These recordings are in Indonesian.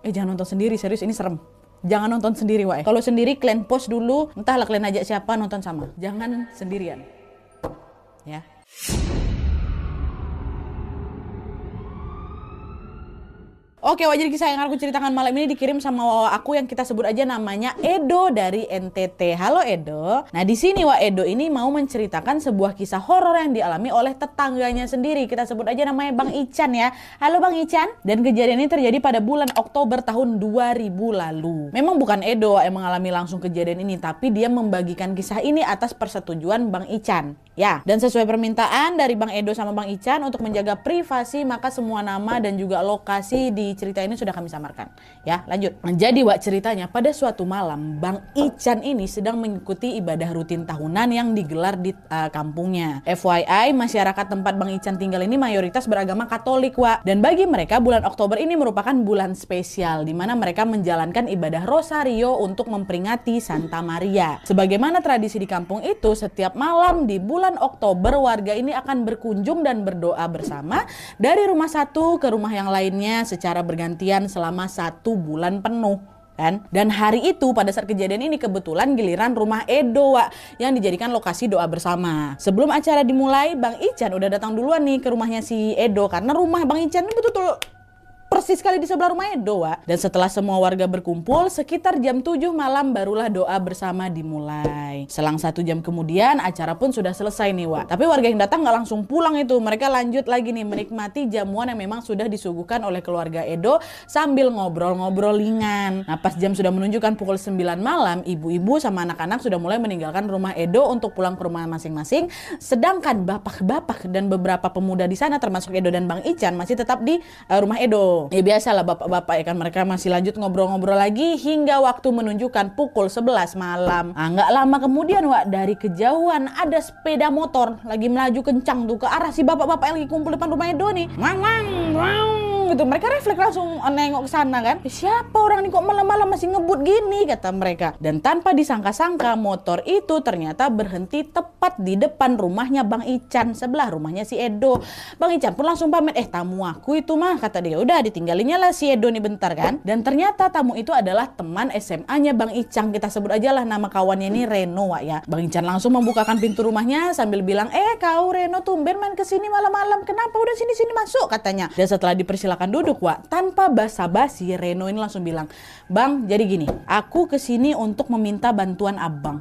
Jangan nonton sendiri, serius ini serem. Jangan nonton sendiri, Wak. Kalau sendiri kalian post dulu, entahlah kalian ajak siapa nonton sama. Jangan sendirian. Ya. Oke, Wak, jadi kisah yang aku ceritakan malam ini dikirim sama Wawa aku yang kita sebut aja namanya Edo dari NTT. Halo Edo. Nah di sini Wak, Edo ini mau menceritakan sebuah kisah horor yang dialami oleh tetangganya sendiri. Kita sebut aja namanya Bang Ican ya. Halo Bang Ican. Dan kejadian ini terjadi pada bulan Oktober tahun 2000 lalu. Memang bukan Edo yang mengalami langsung kejadian ini, tapi dia membagikan kisah ini atas persetujuan Bang Ican. Ya, dan sesuai permintaan dari Bang Edo sama Bang Ican untuk menjaga privasi, maka semua nama dan juga lokasi di cerita ini sudah kami samarkan. Ya, lanjut. Jadi Wak, ceritanya pada suatu malam Bang Ican ini sedang mengikuti ibadah rutin tahunan yang digelar di kampungnya. FYI, masyarakat tempat Bang Ican tinggal ini mayoritas beragama Katolik, Wak. Dan bagi mereka bulan Oktober ini merupakan bulan spesial di mana mereka menjalankan ibadah Rosario untuk memperingati Santa Maria. Sebagaimana tradisi di kampung itu, setiap malam di bulan Oktober warga ini akan berkunjung dan berdoa bersama dari rumah satu ke rumah yang lainnya secara bergantian selama 1 bulan penuh. Kan? Dan hari itu pada saat kejadian ini kebetulan giliran rumah Edo, Wak, yang dijadikan lokasi doa bersama. Sebelum acara dimulai, Bang Ican udah datang duluan nih ke rumahnya si Edo karena rumah Bang Ican ini betul-betul persis sekali di sebelah rumah Edo, Wak. Dan setelah semua warga berkumpul, sekitar jam 7 malam barulah doa bersama dimulai. Selang 1 jam kemudian, acara pun sudah selesai nih, Wak. Tapi warga yang datang nggak langsung pulang itu. Mereka lanjut lagi nih menikmati jamuan yang memang sudah disuguhkan oleh keluarga Edo sambil ngobrol-ngobrol ringan. Nah, pas jam sudah menunjukkan pukul 9 malam, ibu-ibu sama anak-anak sudah mulai meninggalkan rumah Edo untuk pulang ke rumah masing-masing. Sedangkan bapak-bapak dan beberapa pemuda di sana termasuk Edo dan Bang Ican masih tetap di rumah Edo. Ya biasalah bapak-bapak ya kan, mereka masih lanjut ngobrol-ngobrol lagi hingga waktu menunjukkan pukul 11 malam. Nah, nggak lama kemudian, Wak, dari kejauhan ada sepeda motor lagi melaju kencang tuh ke arah si bapak-bapak yang lagi kumpul depan rumah Edo nih. Wang, wang, wang. Gitu. Mereka refleks langsung nengok ke sana kan. Siapa orang ini kok malam-malam masih ngebut gini, kata mereka. Dan tanpa disangka-sangka motor itu ternyata berhenti tepat di depan rumahnya Bang Ican, sebelah rumahnya si Edo. Bang Ican pun langsung pamit, tamu aku itu mah, kata dia. Udah ditinggalinya lah si Edo nih bentar kan. Dan ternyata tamu itu adalah teman SMA-nya Bang Ican. Kita sebut aja lah nama kawannya ini Reno, Wak, ya. Bang Ican langsung membukakan pintu rumahnya sambil bilang, kau Reno tumben main kesini malam-malam, kenapa? Udah sini-sini masuk, katanya. Dan setelah dipersilakan duduk, Wak, tanpa basa-basi Reno ini langsung bilang, Bang, jadi gini, aku kesini untuk meminta bantuan abang.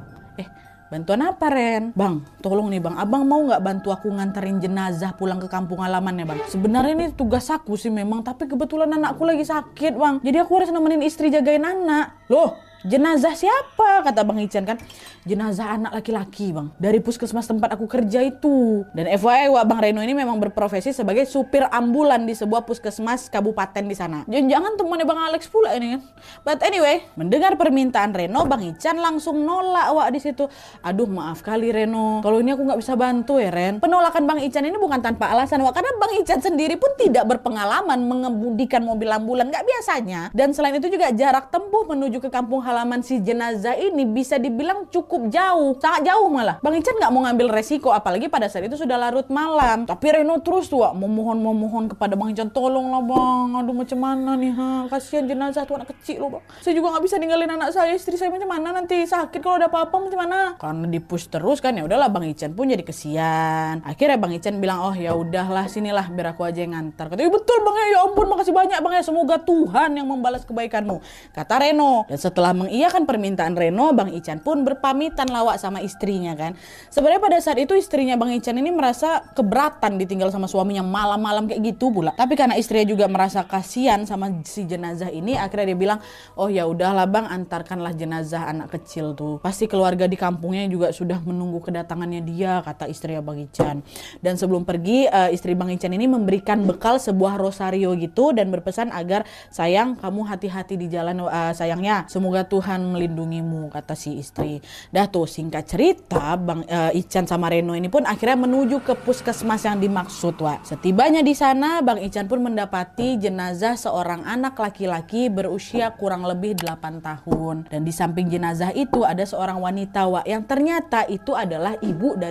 Bantuan apa, Ren? Bang, tolong nih Bang, abang mau nggak bantu aku nganterin jenazah pulang ke kampung halamannya, Bang? Sebenarnya ini tugas aku sih memang, tapi kebetulan anakku lagi sakit, Bang. Jadi aku harus nemenin istri jagain anak. Loh, jenazah siapa? Kata Bang Ican kan. Jenazah anak laki-laki, Bang. Dari puskesmas tempat aku kerja itu. Dan FYI, Wak, Bang Reno ini memang berprofesi sebagai supir ambulan di sebuah puskesmas kabupaten di sana. Jangan-jangan temannya Bang Alex pula ini kan. But anyway, mendengar permintaan Reno, Bang Ican langsung nolak, Wak, di situ. Aduh, maaf kali Reno. Kalau ini aku nggak bisa bantu ya, Ren. Penolakan Bang Ican ini bukan tanpa alasan, Wak. Karena Bang Ican sendiri pun tidak berpengalaman mengemudikan mobil ambulan. Nggak biasanya. Dan selain itu juga jarak tempuh menuju ke kampung halaman si jenazah ini bisa dibilang cukup jauh, sangat jauh malah. Bang Ican nggak mau ngambil resiko, apalagi pada saat itu sudah larut malam. Tapi Reno terus tuh, Wak, memohon kepada Bang Ican, tolonglah Bang, aduh macam mana nih, kasihan jenazah tuh anak kecil loh Bang. Saya juga nggak bisa ninggalin anak saya, istri saya macam mana nanti sakit kalau ada apa-apa macam mana. Karena dipush terus kan, ya udahlah Bang Ican pun jadi kesian. Akhirnya Bang Ican bilang, oh ya udahlah sinilah biar aku aja yang ngantar. Katanya betul Bang ya ampun makasih banyak Bang ya, semoga Tuhan yang membalas kebaikanmu, kata Reno. Dan setelah mengiyakan permintaan Reno, Bang Ican pun berpamitan lawak sama istrinya kan. Sebenarnya pada saat itu istrinya Bang Ican ini merasa keberatan ditinggal sama suaminya malam-malam kayak gitu pula. Tapi karena istrinya juga merasa kasihan sama si jenazah ini, akhirnya dia bilang, oh ya udahlah Bang, antarkanlah jenazah anak kecil tuh. Pasti keluarga di kampungnya juga sudah menunggu kedatangannya dia, kata istrinya Bang Ican. Dan sebelum pergi, istri Bang Ican ini memberikan bekal sebuah rosario gitu dan berpesan agar, sayang kamu hati-hati di jalan, sayangnya semoga Tuhan melindungimu, kata si istri. Dah tuh singkat cerita, Bang Ican sama Reno ini pun akhirnya menuju ke puskesmas yang dimaksud, Wak. Setibanya di sana, Bang Ican pun mendapati jenazah seorang anak laki-laki berusia kurang lebih 8 tahun. Dan di samping jenazah itu ada seorang wanita, Wak, yang ternyata itu adalah ibu dari